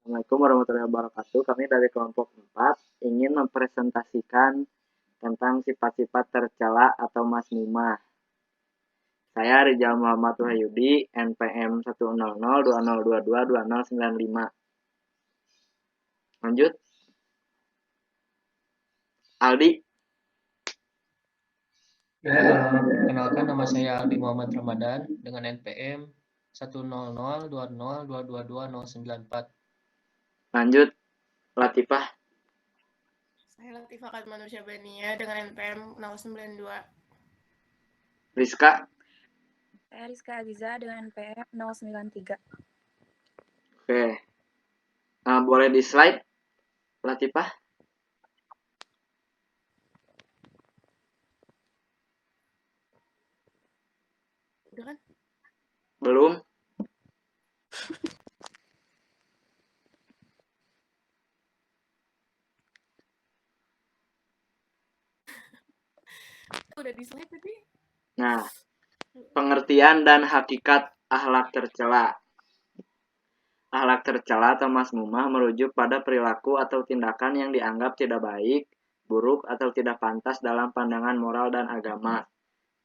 Assalamualaikum warahmatullahi wabarakatuh. Kami dari kelompok 4 ingin mempresentasikan tentang sifat-sifat tercela atau mazmumah. Saya Rizal Muhammad Wahyudi, NPM 10020222095. Lanjut. Aldi. Perkenalkan, nama saya Aldi Muhammad Ramadan dengan NPM 10020222094. Lanjut. Latifah. Saya Latifah Katmanur Syabania dengan NPM 092. Rizka. Saya Rizka Aziza dengan NPM 093. Oke. Boleh di slide, Latifah? Udah kan? Belum. Udah di slide tadi. Nah, pengertian dan hakikat akhlak tercela. Akhlak tercela atau mazmumah merujuk pada perilaku atau tindakan yang dianggap tidak baik, buruk, atau tidak pantas dalam pandangan moral dan agama.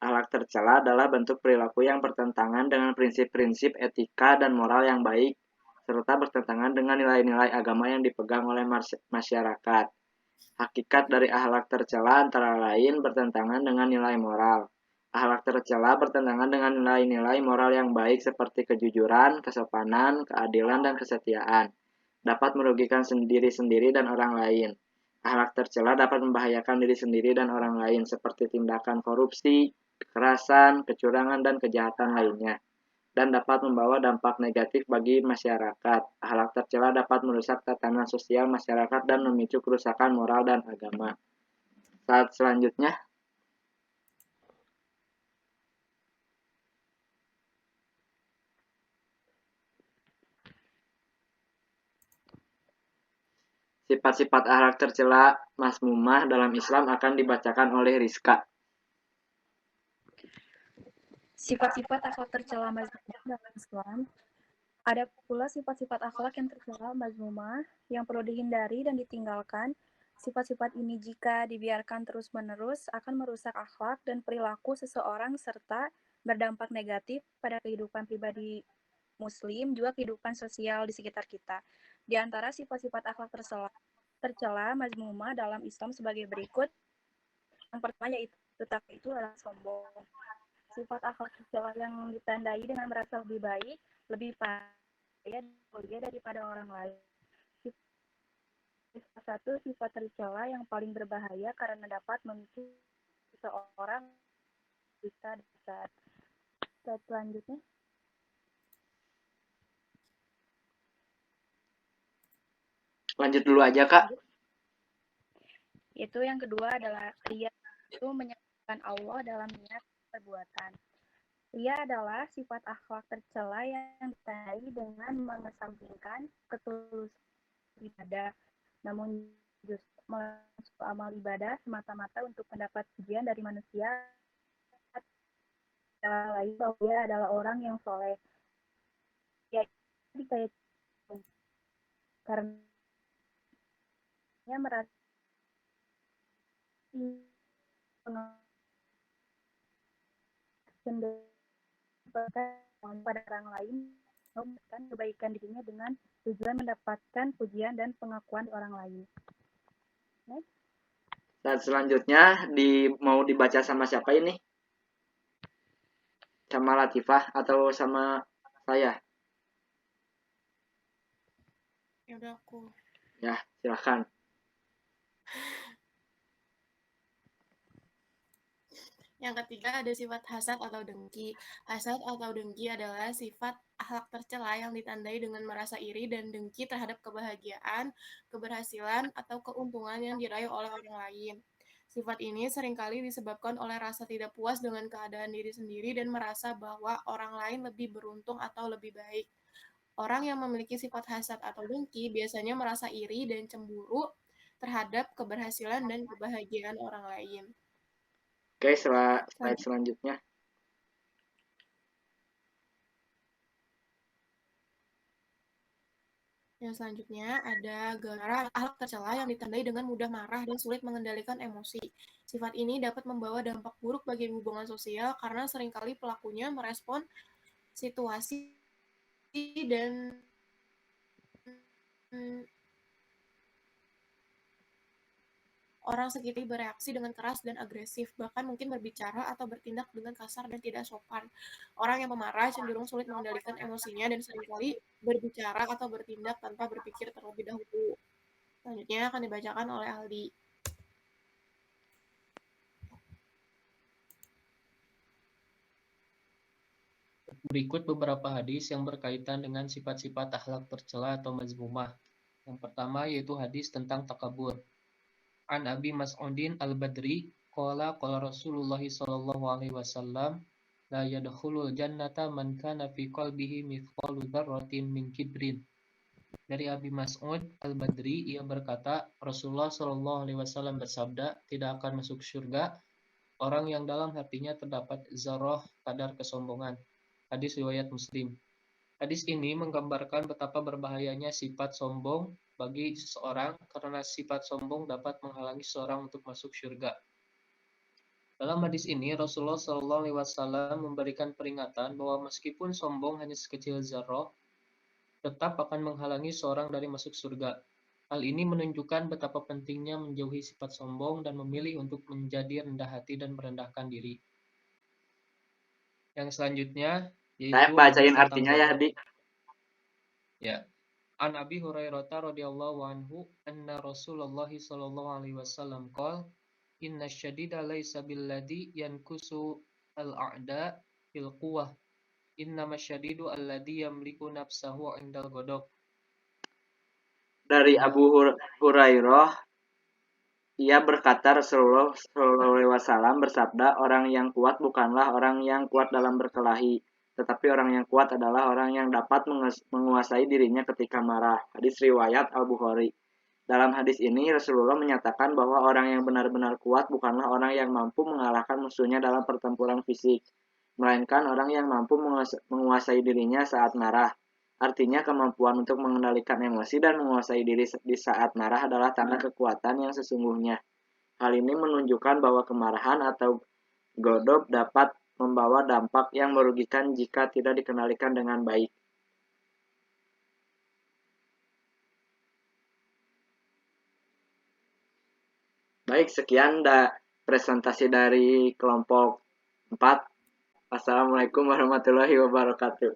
Akhlak tercela adalah bentuk perilaku yang bertentangan dengan prinsip-prinsip etika dan moral yang baik, serta bertentangan dengan nilai-nilai agama yang dipegang oleh masyarakat. Hakikat dari akhlak tercela antara lain bertentangan dengan nilai moral. Akhlak tercela bertentangan dengan nilai-nilai moral yang baik seperti kejujuran, kesopanan, keadilan, dan kesetiaan. Dapat merugikan diri sendiri dan orang lain. Akhlak tercela dapat membahayakan diri sendiri dan orang lain seperti tindakan korupsi, kekerasan, kecurangan, dan kejahatan lainnya. Dan dapat membawa dampak negatif bagi masyarakat. Akhlak tercela dapat merusak tatanan sosial masyarakat dan memicu kerusakan moral dan agama. Saat selanjutnya. Sifat-sifat akhlak tercela mazmumah dalam Islam akan dibacakan oleh Rizka. Sifat-sifat akhlak tercela mazmumah dalam Islam. Ada pula sifat-sifat akhlak yang tercela mazmumah yang perlu dihindari dan ditinggalkan. Sifat-sifat ini jika dibiarkan terus-menerus akan merusak akhlak dan perilaku seseorang serta berdampak negatif pada kehidupan pribadi Muslim, juga kehidupan sosial di sekitar kita. Di antara sifat-sifat akhlak tercela mazmumah dalam Islam sebagai berikut. Yang pertama itu adalah sombong. Sifat akhlak tercela yang ditandai dengan merasa lebih baik, lebih mulia daripada orang lain. Sifat tercela yang paling berbahaya karena dapat memicu seseorang bisa besar. Selanjutnya. Lanjut dulu aja, Kak. Itu yang kedua adalah ria, itu menyebutkan Allah dalam niat perbuatan. Ria adalah sifat akhlak tercela yang ditandai dengan mengesampingkan ketulusan ibadah, namun justru melakukan amal ibadah semata-mata untuk mendapat pujian dari manusia. Lain bahwa dia adalah orang yang soleh. Ya, dikaitkan karena merasa pada orang lain, memberikan kebaikan dirinya dengan tujuan mendapatkan pujian dan pengakuan orang lain. Next. Dan selanjutnya mau dibaca sama siapa ini? Sama Latifah atau sama saya? Ya udah aku. Ya, silakan. Yang ketiga ada sifat hasad atau dengki. Hasad atau dengki adalah sifat akhlak tercela yang ditandai dengan merasa iri dan dengki terhadap kebahagiaan, keberhasilan, atau keuntungan yang diraih oleh orang lain. Sifat ini seringkali disebabkan oleh rasa tidak puas dengan keadaan diri sendiri dan merasa bahwa orang lain lebih beruntung atau lebih baik. Orang yang memiliki sifat hasad atau dengki biasanya merasa iri dan cemburu terhadap keberhasilan dan kebahagiaan orang lain. Oke, slide selanjutnya. Yang selanjutnya ada gara akhlak tercela yang ditandai dengan mudah marah dan sulit mengendalikan emosi. Sifat ini dapat membawa dampak buruk bagi hubungan sosial karena seringkali pelakunya merespon situasi dan orang sekitar bereaksi dengan keras dan agresif, bahkan mungkin berbicara atau bertindak dengan kasar dan tidak sopan. Orang yang pemarah cenderung sulit mengendalikan emosinya dan seringkali berbicara atau bertindak tanpa berpikir terlebih dahulu. Selanjutnya akan dibacakan oleh Aldi. Berikut beberapa hadis yang berkaitan dengan sifat-sifat akhlak tercela atau mazmumah. Yang pertama yaitu hadis tentang takabur. An Abi Mas'udin Al-Badri qala Rasulullah sallallahu alaihi wasallam la yadkhulul jannata man kana fi qalbihi mithqalu dzarratin min kibrin. Dari Abi Mas'ud Al-Badri, ia berkata, Rasulullah sallallahu alaihi wasallam bersabda, tidak akan masuk surga orang yang dalam hatinya terdapat zarah kadar kesombongan. Hadis riwayat Muslim. Hadis ini menggambarkan betapa berbahayanya sifat sombong bagi seseorang karena sifat sombong dapat menghalangi seseorang untuk masuk surga. Dalam hadis ini, Rasulullah SAW memberikan peringatan bahwa meskipun sombong hanya sekecil zarah, tetap akan menghalangi seorang dari masuk surga. Hal ini menunjukkan betapa pentingnya menjauhi sifat sombong dan memilih untuk menjadi rendah hati dan merendahkan diri. Yang selanjutnya yaitu Saya bacain hadis tentang artinya ya, Di. Ya. An Abi Hurairah radhiyallahu anhu anna Rasulullah sallallahu alaihi wasallam qala inna syadida laysa billadhi yankusu al-a'da fil quwwah innama syadidu alladhi yamliku nafsahu 'indal ghadab. Dari Abu Hurairah, ia berkata Rasulullah SAW bersabda, orang yang kuat bukanlah orang yang kuat dalam berkelahi, tetapi orang yang kuat adalah orang yang dapat menguasai dirinya ketika marah. Hadis riwayat Al-Bukhari. Dalam hadis ini, Rasulullah menyatakan bahwa orang yang benar-benar kuat bukanlah orang yang mampu mengalahkan musuhnya dalam pertempuran fisik, melainkan orang yang mampu menguasai dirinya saat marah. Artinya, kemampuan untuk mengendalikan emosi dan menguasai diri di saat marah adalah tanda kekuatan yang sesungguhnya. Hal ini menunjukkan bahwa kemarahan atau godop dapat membawa dampak yang merugikan jika tidak dikendalikan dengan baik. Baik, sekian presentasi dari kelompok 4. Assalamualaikum warahmatullahi wabarakatuh.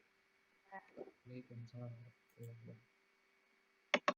Waalaikumsalam.